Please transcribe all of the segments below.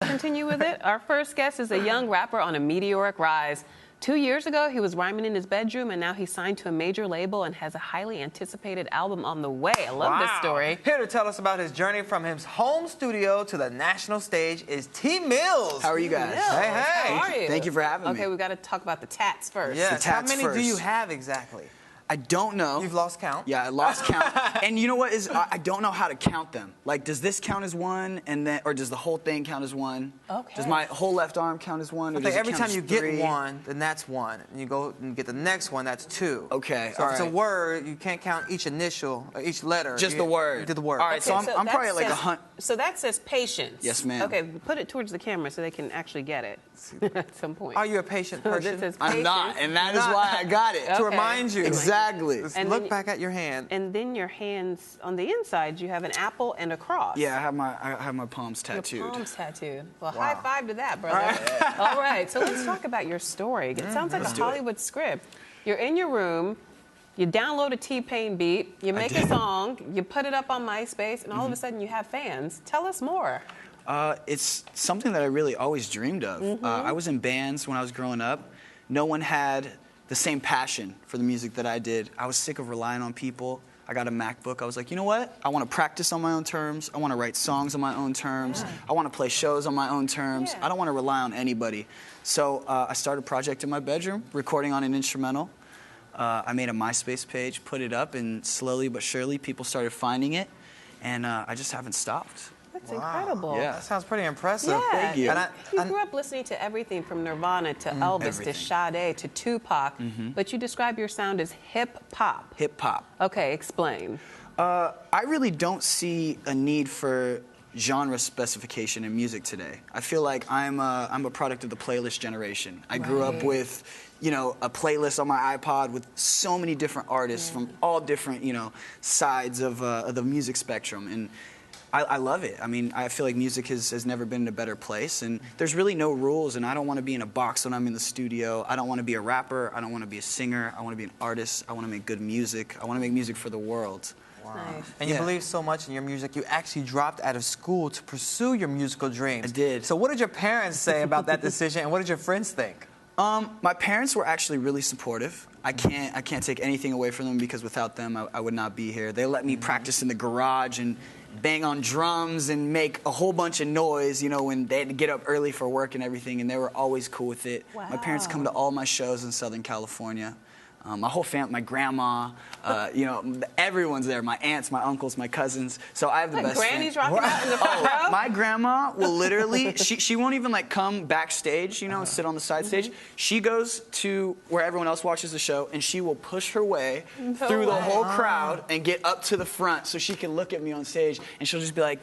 Continue with it. Our first guest is a young rapper on a meteoric rise. 2 years ago, he was rhyming in his bedroom, and now he's signed to a major label and has a highly anticipated album on the way. I love this story. Here to tell us about his journey from his home studio to the national stage is T. Mills. How are you guys? Hey, hey. How are you? Thank you for having me. Okay, we've got to talk about the tats first. Yes. The tats How many do you first. have exactly? I don't know. You've lost count? Yeah, I lost count. And you know what is? I don't know how to count them. Like, does this count as one, and then, or does the whole thing count as one? Okay. Does my whole left arm count as one? Or does it Every count time as you three? get one, then that's one. And you go and get the next one, that's two. Okay, So all if it's a right. word, you can't count each initial, or each letter. Just the word. You did the word. All right, so I'm probably at like 100. So that says patience. Yes, ma'am. Okay, put it towards the camera so they can actually get it at some point. Are you a patient So person? this says I'm patience. not, and that is why I got it. To Okay. remind you. Exactly. Just And look then- back at your hand. And then your hands, on the inside, you have an apple and a cross. Yeah, I have my palms tattooed. Your palms tattooed. Well, Wow. high five to that, brother. All right, so let's talk about your story. It sounds like a do it. Hollywood script. You're in your room, you download a T-Pain beat, you make a did. song, you put it up on MySpace, and all of a sudden you have fans. Tell us more. It's something that I really always dreamed of. I was in bands when I was growing up. No one had the same passion for the music that I did. I was sick of relying on people. I got a MacBook. I was like, you know what? I want to practice on my own terms. I want to write songs on my own terms. I want to play shows on my own terms. Yeah. I don't want to rely on anybody. So I started a project in my bedroom, recording on an instrumental. I made a MySpace page, put it up, and slowly but surely people started finding it. And I just haven't stopped. That's incredible. Yeah. That sounds pretty impressive. Yeah. Thank you. And You grew up listening to everything from Nirvana to Elvis Everything. to Sade to Tupac, but you describe your sound as hip-hop. Hip hop. Okay, explain. I really don't see a need for genre specification in music today. I feel like I'm a product of the playlist generation. I grew up Right. with, you know, a playlist on my iPod with so many different artists from all different, you know, sides of the music spectrum, and I love it. I mean, I feel like music has never been in a better place, and there's really no rules, and I don't want to be in a box when I'm in the studio. I don't want to be a rapper. I don't want to be a singer. I want to be an artist. I want to make good music. I want to make music for the world. Nice. And you Yeah. believe so much in your music, you actually dropped out of school to pursue your musical dreams. I did. So what did your parents say about that decision, and what did your friends think? My parents were actually really supportive. I can't take anything away from them because without them, I would not be here. They let me practice in the garage and bang on drums and make a whole bunch of noise, you know, when they had to get up early for work and everything, and they were always cool with it. My parents come to all my shows in Southern California. My whole family, my grandma, you know, everyone's there. My aunts, my uncles, my cousins. So I have the Like best Granny's friend. rocking out in the front row? My grandma will literally, she won't even like come backstage, you know, and sit on the side stage. She goes to where everyone else watches the show, and she will push her way through the whole crowd and get up to the front so she can look at me on stage, and she'll just be like,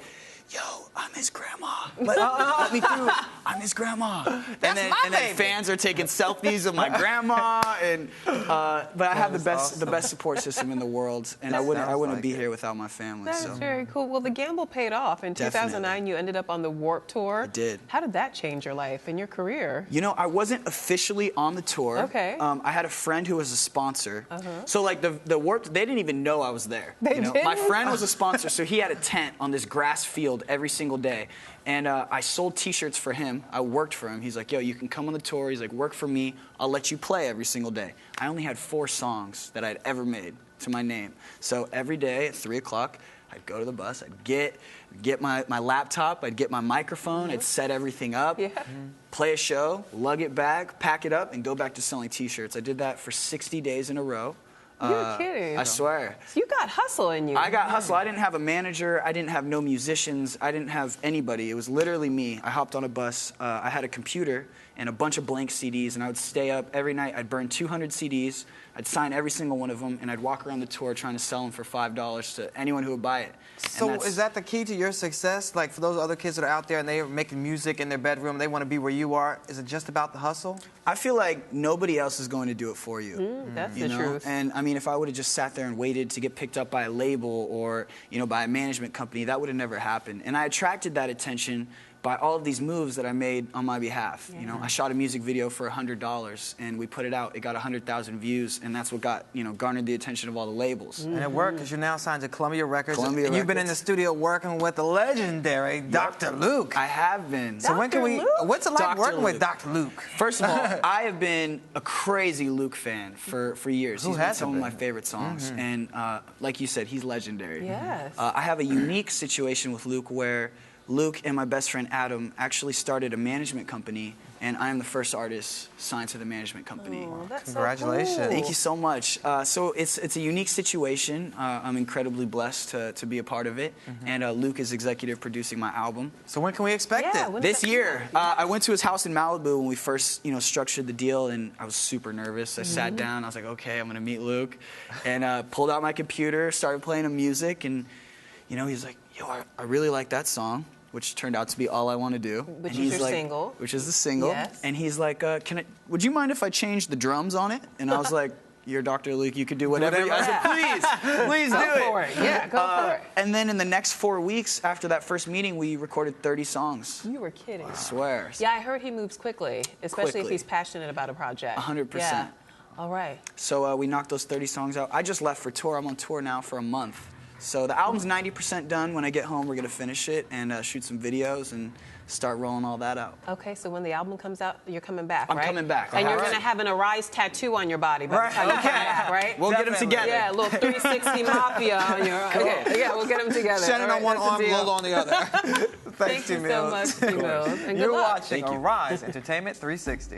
yo, I'm his grandma. Let me through. I'm his grandma. And then fans are taking selfies of my grandma, and but I have the best support system in the world, and I wouldn't be here without my family. That So is very cool. Well, the gamble paid off. In 2009, you ended up on the Warped Tour. I did. How did that change your life and your career? You know, I wasn't officially on the tour. Okay. I had a friend who was a sponsor. So like the Warped, they didn't even know I was there. They you know? didn't? My friend was a sponsor, so he had a tent on this grass field every single day. And I sold T-shirts for him. I worked for him. He's like, yo, you can come on the tour. He's like, work for me. I'll let you play every single day. I only had 4 songs that I'd ever made to my name. So every day at 3 o'clock, I'd go to the bus. I'd get my laptop. I'd get my microphone. I'd set everything up. Yeah. Play a show, lug it back, pack it up, and go back to selling T-shirts. I did that for 60 days in a row. You're kidding. I swear. So you got hustle in you. I got hustle. I didn't have a manager. I didn't have no musicians. I didn't have anybody. It was literally me. I hopped on a bus. I had a computer and a bunch of blank CDs, and I would stay up every night. I'd burn 200 CDs. I'd sign every single one of them, and I'd walk around the tour trying to sell them for $5 to anyone who would buy it. So is that the key to your success? Like for those other kids that are out there and they are making music in their bedroom, they want to be where you are. Is it just about the hustle? I feel like nobody else is going to do it for you. That's You the know? truth. And I mean, if I would have just sat there and waited to get picked up by a label or, you know, by a management company, that would have never happened. And I attracted that attention by all of these moves that I made on my behalf. Yeah. You know, I shot a music video for $100, and we put it out. It got 100,000 views, and that's what got, you know, garnered the attention of all the labels. And it worked because you're now signed to Columbia Records. Columbia and you've been in the Records. studio working with the legendary Dr. Luke. I have been. So when can we? Luke? What's it like Dr. working with Luke. Dr. Luke? First of all, I have been a crazy Luke fan for years. Who He's been hasn't some of my been? favorite songs, and like you said, he's legendary. Yes. I have a unique situation with Luke where Luke and my best friend Adam actually started a management company, and I am the first artist signed to the management company. Oh, that's Congratulations. So cool. Thank you so much. So it's a unique situation. I'm incredibly blessed to be a part of it, and Luke is executive producing my album. So when can we expect Yeah, it? when- This year, I went to his house in Malibu when we first, you know, structured the deal, and I was super nervous. I sat down, I was like, okay, I'm gonna meet Luke, and pulled out my computer, started playing him music, and you know, he's like, yo, I really like that song, which turned out to be All I Want to Do. Which And is he's your like, single. Which is the single. Yes. And he's like, would you mind if I changed the drums on it? And I was like, you're Dr. Luke, you could do whatever. I was like, please do Go it. for it. Yeah, go for it. And then in the next 4 weeks after that first meeting, we recorded 30 songs. You were kidding. I swear. Yeah, I heard he moves quickly, especially if Quickly. he's passionate about a project. 100%. Yeah. All right. So we knocked those 30 songs out. I just left for tour. I'm on tour now for a month. So the album's 90% done. When I get home, we're going to finish it and shoot some videos and start rolling all that out. Okay, so when the album comes out, you're coming back, I'm right? coming back. And you're All going to right. have an Arise tattoo on your body by the time you come back, right? We'll get them Definitely. together. Yeah, a little 360 Mafia on your... Okay, yeah, we'll get them together. Shannon All on right, one arm, that's the deal. Lil on the other. Thanks, Thank you so much, T-Mills. And good You're luck. watching Thank you. Arise Entertainment 360.